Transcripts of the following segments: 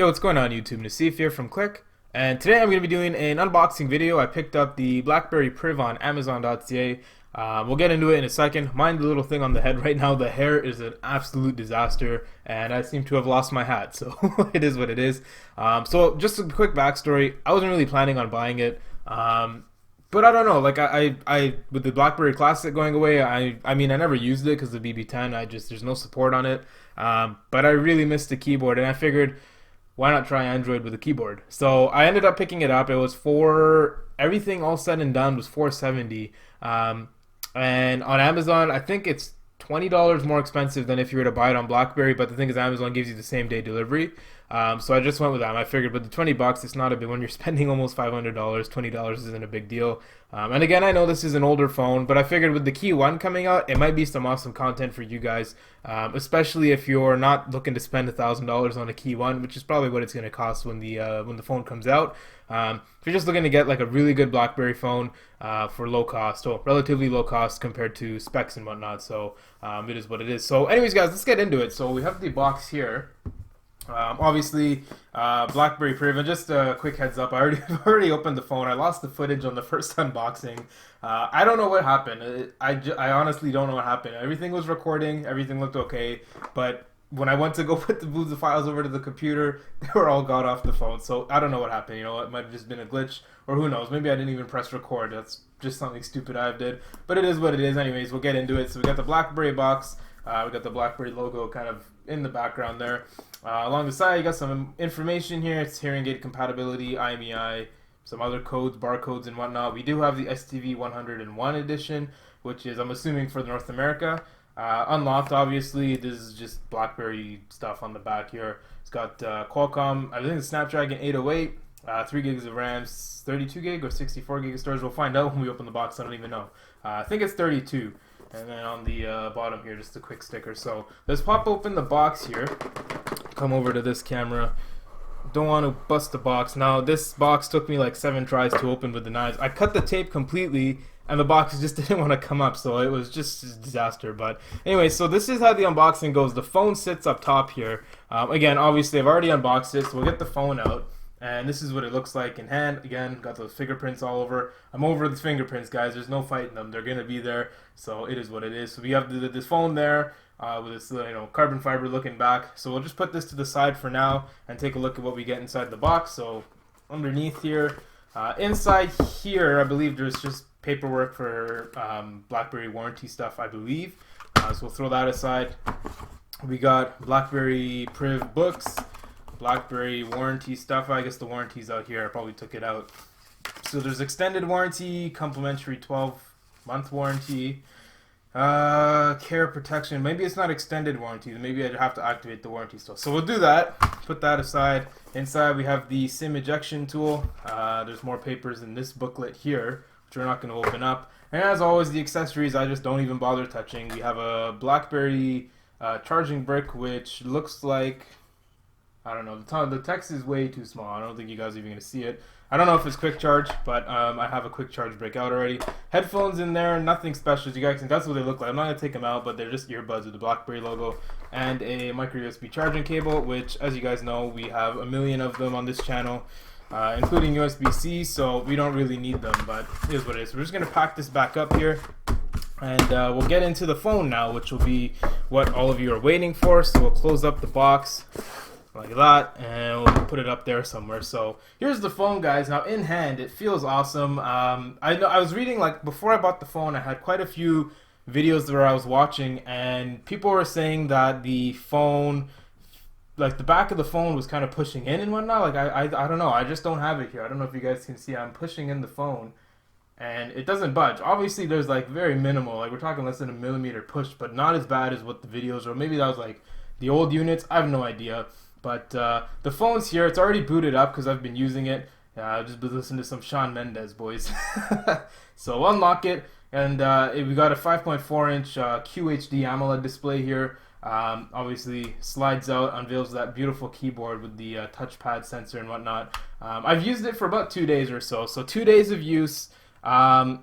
Yo, what's going on YouTube? Nassif here from Click, and today I'm going to be doing an unboxing video. I picked up the BlackBerry Priv on Amazon.ca. We'll get into it in a second. Mind the little thing on the head right now. The hair is an absolute disaster, and I seem to have lost my hat, so it is what it is. So just a quick backstory. I wasn't really planning on buying it, but I don't know. Like I with the BlackBerry Classic going away, I mean I never used it because the BB10. There's no support on it. But I really missed the keyboard, and I figured, why not try Android with a keyboard? So I ended up picking it up. It was for everything all said and done was $470, and on Amazon I think it's $20 more expensive than if you were to buy it on BlackBerry. But the thing is, Amazon gives you the same day delivery. So I just went with that. I figured with the $20, it's not a big, when you're spending almost $500, $20 isn't a big deal. And again, I know this is an older phone, but I figured with the Key 1 coming out, it might be some awesome content for you guys, especially if you're not looking to spend $1,000 on a Key 1, which is probably what it's going to cost when the phone comes out. If you're just looking to get like a really good BlackBerry phone for low cost, or relatively low cost compared to specs and whatnot, so it is what it is. So anyways, guys, let's get into it. So we have the box here. Obviously, BlackBerry Priv, and just a quick heads up, I already opened the phone. I lost the footage on the first unboxing. I don't know what happened. I honestly don't know what happened. Everything was recording, everything looked okay, but when I went to go move the files over to the computer, they were all got off the phone. So I don't know what happened. You know, it might have just been a glitch, or who knows, maybe I didn't even press record. That's just something stupid I did, but it is what it is. Anyways, we'll get into it. So we got the BlackBerry box. We got the BlackBerry logo kind of in the background there. Along the side, you got some information here. It's hearing aid compatibility, IMEI, some other codes, barcodes, and whatnot. We do have the STV 101 edition, which is, I'm assuming, for North America. Unlocked, obviously. This is just BlackBerry stuff on the back here. It's got Qualcomm, I think it's Snapdragon 808, 3 gigs of RAM, 32 gig or 64 gig of storage. We'll find out when we open the box. I don't even know. I think it's 32. And then on the bottom here, just a quick sticker. So let's pop open the box here. Come over to this camera. Don't want to bust the box. Now, this box took me like 7 tries to open with the knives. I cut the tape completely, and the box just didn't want to come up, so it was just a disaster. But anyway, so this is how the unboxing goes. The phone sits up top here. Again, obviously, I've already unboxed it, so we'll get the phone out. And this is what it looks like in hand. Again, got those fingerprints all over. I'm over the fingerprints, guys. There's no fighting them. They're going to be there, so it is what it is. So we have this phone there with this carbon fiber looking back. So we'll just put this to the side for now and take a look at what we get inside the box. So underneath here, inside here, I believe there's just paperwork for BlackBerry warranty stuff, I believe. So we'll throw that aside. We got BlackBerry Priv books. BlackBerry warranty stuff. I guess the warranty's out here. I probably took it out. So there's extended warranty, complimentary 12-month warranty, care protection. Maybe it's not extended warranty. Maybe I'd have to activate the warranty still. So we'll do that. Put that aside. Inside we have the SIM ejection tool. There's more papers in this booklet here, which we're not going to open up. And as always, the accessories I just don't even bother touching. We have a BlackBerry charging brick, which looks like, I don't know, the text is way too small. I don't think you guys are even going to see it. I don't know if it's quick charge, but I have a quick charge break out already. Headphones in there, nothing special. You guys can, that's what they look like. I'm not going to take them out, but they're just earbuds with the BlackBerry logo. And a micro USB charging cable, which, as you guys know, we have a million of them on this channel, including USB-C, so we don't really need them, but it is what it is. So we're just going to pack this back up here. And we'll get into the phone now, which will be what all of you are waiting for. So we'll close up the box like that, and we'll put it up there somewhere. So here's the phone, guys. Now in hand, it feels awesome. I know I was reading, like, before I bought the phone, I had quite a few videos where I was watching, and people were saying that the phone, like the back of the phone was kind of pushing in and whatnot. Like I don't know. I just don't have it here. I don't know if you guys can see. I'm pushing in the phone, and it doesn't budge. Obviously, there's like very minimal. Like we're talking less than a millimeter push, but not as bad as what the videos, or maybe that was like the old units. I have no idea. But the phone's here. It's already booted up because I've been using it. I've just been listening to some Shawn Mendes, boys. So unlock it, and we got a 5.4-inch QHD AMOLED display here. Obviously slides out, unveils that beautiful keyboard with the touchpad sensor and whatnot. I've used it for about 2 days or so. So 2 days of use. I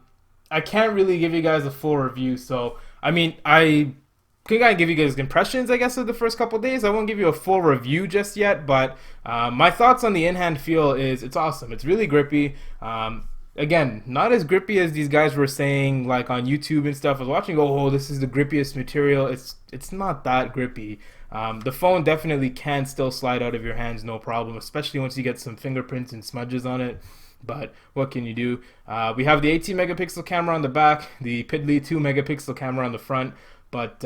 can't really give you guys a full review. So I mean, I can kind of give you guys impressions, I guess, of the first couple days. I won't give you a full review just yet, but my thoughts on the in-hand feel is it's awesome. It's really grippy. Again, not as grippy as these guys were saying, like on YouTube and stuff. I was watching, oh, this is the grippiest material. It's not that grippy. The phone definitely can still slide out of your hands, no problem, especially once you get some fingerprints and smudges on it. But what can you do? We have the 18 megapixel camera on the back, the piddly 2 megapixel camera on the front. But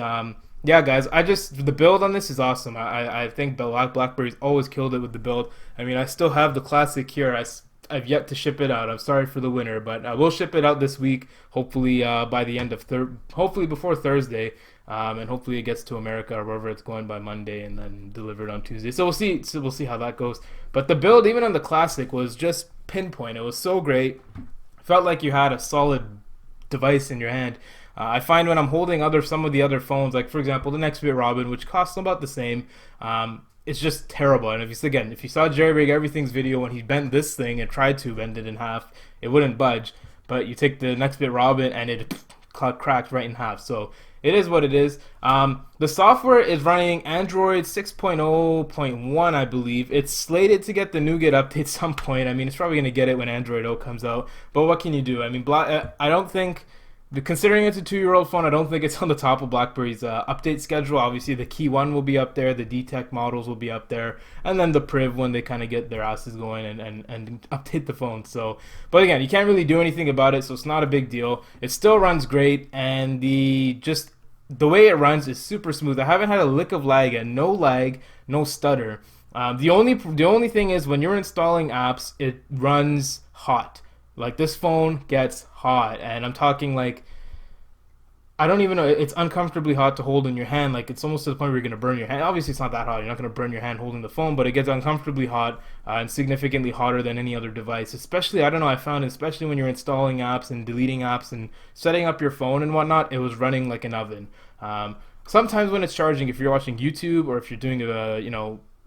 yeah, guys, the build on this is awesome. I think BlackBerry's always killed it with the build. I mean, I still have the classic here. I've yet to ship it out. I'm sorry for the winter, but I will ship it out this week. Hopefully by the end of hopefully before Thursday, and hopefully it gets to America or wherever it's going by Monday, and then delivered on Tuesday. So we'll see. So we'll see how that goes. But the build, even on the classic, was just pinpoint. It was so great. Felt like you had a solid device in your hand. I find when I'm holding some of the other phones, like for example the Nextbit Robin, which costs about the same. It's just terrible. And if you saw Jerry Rig Everything's video when he bent this thing and tried to bend it in half, it wouldn't budge. But you take the Nextbit Robin and it cracked right in half. So it is what it is. The software is running Android 6.0.1, I believe. It's slated to get the Nougat update some point. I mean, it's probably going to get it when Android O comes out. But what can you do? I mean, I don't think... Considering it's a 2-year-old phone, I don't think it's on the top of BlackBerry's update schedule. Obviously, the Key 1 will be up there, the D-Tech models will be up there, and then the Priv when they kind of get their asses going and update the phone. So, but again, you can't really do anything about it, so it's not a big deal. It still runs great, and the way it runs is super smooth. I haven't had a lick of lag, and no lag, no stutter. The only thing is when you're installing apps, it runs hot. Like this phone gets hot, and I'm talking like, I don't even know, it's uncomfortably hot to hold in your hand. Like it's almost to the point where you're gonna burn your hand. Obviously it's not that hot, you're not gonna burn your hand holding the phone, but it gets uncomfortably hot and significantly hotter than any other device. Especially, I don't know, I found especially when you're installing apps and deleting apps and setting up your phone and whatnot, it was running like an oven. Sometimes when it's charging, if you're watching YouTube or if you're doing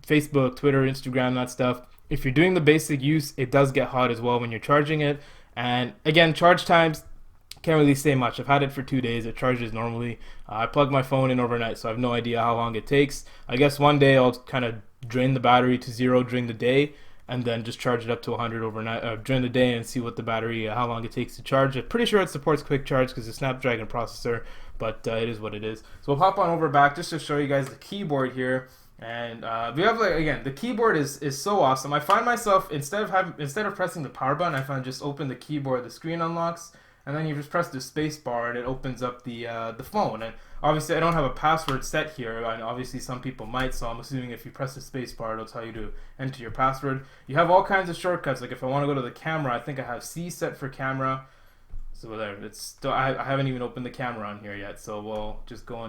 Facebook, Twitter, Instagram, that stuff, if you're doing the basic use, it does get hot as well when you're charging it. And again, charge times, can't really say much. I've had it for 2 days. It charges normally. I plug my phone in overnight, so I have no idea how long it takes. I guess one day I'll kind of drain the battery to 0 during the day, and then just charge it up to 100 overnight during the day and see what the battery, how long it takes to charge. I'm pretty sure it supports quick charge because it's a Snapdragon processor, but it is what it is. So we'll hop on over back just to show you guys the keyboard here. And we have, like, again, the keyboard is so awesome. I find myself instead of pressing the power button, I find just open the keyboard, the screen unlocks, and then you just press the space bar and it opens up the phone. And obviously I don't have a password set here, and obviously some people might, so I'm assuming if you press the space bar it'll tell you to enter your password. You have all kinds of shortcuts, like if I want to go to the camera, I think I have C set for camera. So there, it's still, I haven't even opened the camera on here yet, so we'll just go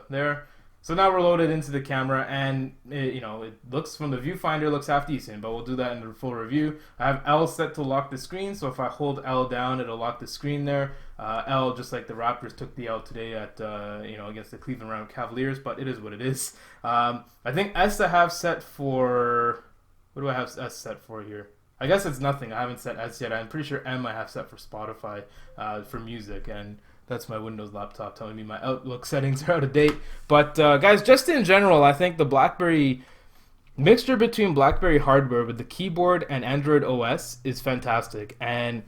there. So now we're loaded into the camera, and it looks, from the viewfinder, looks half decent, but we'll do that in the full review. I have L set to lock the screen, so if I hold L down, it'll lock the screen there. L, just like the Raptors took the L today at against the Cleveland Round Cavaliers, but it is what it is. I think S I have set for, what do I have S set for here? I guess it's nothing. I haven't set S yet. I'm pretty sure M I have set for Spotify for music, and that's my Windows laptop telling me my Outlook settings are out of date. But guys, just in general, I think the BlackBerry mixture between BlackBerry hardware with the keyboard and Android OS is fantastic. And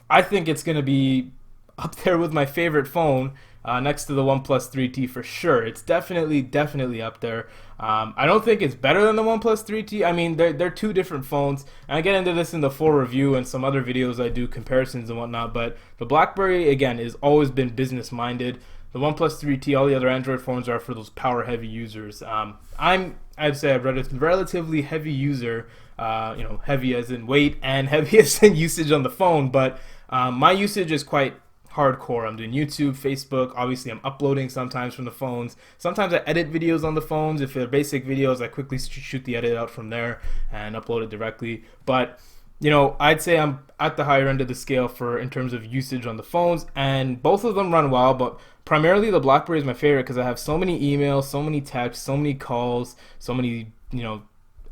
I think it's going to be up there with my favorite phone next to the OnePlus 3T for sure. It's definitely up there. I don't think it's better than the OnePlus 3T. I mean, they're two different phones, and I get into this in the full review and some other videos I do comparisons and whatnot, but the BlackBerry, again, has always been business minded. The OnePlus 3T, all the other Android phones are for those power heavy users. I'd say a relatively heavy user, heavy as in weight and heavy as in usage on the phone, but my usage is quite hardcore. I'm doing YouTube, Facebook. Obviously, I'm uploading sometimes from the phones. Sometimes I edit videos on the phones. If they're basic videos, I quickly shoot the edit out from there and upload it directly. But I'd say I'm at the higher end of the scale in terms of usage on the phones, and both of them run well. But primarily, the BlackBerry is my favorite because I have so many emails, so many texts, so many calls, so many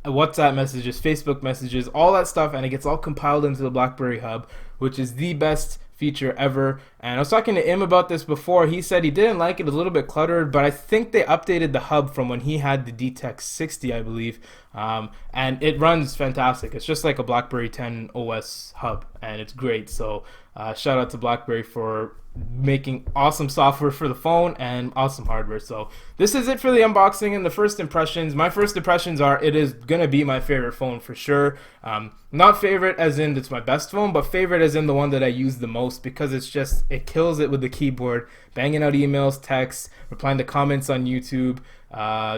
WhatsApp messages, Facebook messages, all that stuff, and it gets all compiled into the BlackBerry Hub, which is the best feature ever. And I was talking to Im about this before. He said he didn't like it, a little bit cluttered, but I think they updated the hub from when he had the DTEC 60, I believe. And it runs fantastic. It's just like a BlackBerry 10 OS hub, and it's great. So shout out to BlackBerry for making awesome software for the phone and awesome hardware. So this is it for the unboxing and the first impressions. My first impressions are it is gonna be my favorite phone for sure. Not favorite as in it's my best phone, but favorite as in the one that I use the most, because it kills it with the keyboard, banging out emails, texts, replying to comments on YouTube,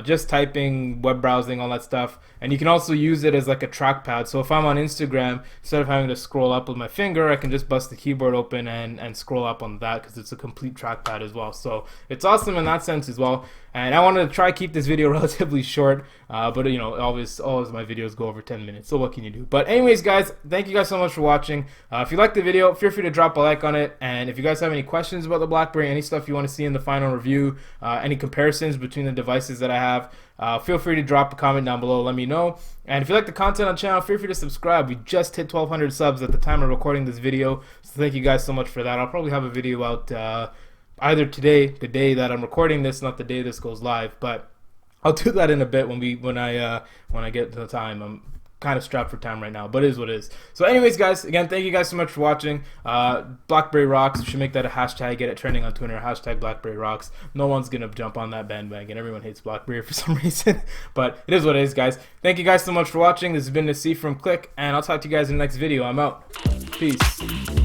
just typing, web browsing, all that stuff. And you can also use it as like a trackpad. So if I'm on Instagram, instead of having to scroll up with my finger, I can just bust the keyboard open and scroll up on that, because it's a complete trackpad as well. So it's awesome in that sense as well. And I wanted to try keep this video relatively short, but you know, always my videos go over 10 minutes, so what can you do? But anyways, guys, thank you guys so much for watching. If you liked the video, feel free to drop a like on it, and if you guys have any questions about the BlackBerry, any stuff you want to see in the final review, any comparisons between the devices that I have, feel free to drop a comment down below, let me know. And if you like the content on the channel, feel free to subscribe. We just hit 1,200 subs at the time of recording this video, so thank you guys so much for that. I'll probably have a video out either today, the day that I'm recording this, not the day this goes live, but I'll do that in a bit when I get to the time. I'm kind of strapped for time right now, but it is what it is. So anyways, guys, again, thank you guys so much for watching. BlackBerry rocks. We should make that a hashtag, get it trending on Twitter, hashtag BlackBerry rocks. No one's gonna jump on that bandwagon. Everyone hates BlackBerry for some reason, but it is what it is, guys. Thank you guys so much for watching. This has been Nasif from Click, and I'll talk to you guys in the next video. I'm out. Peace.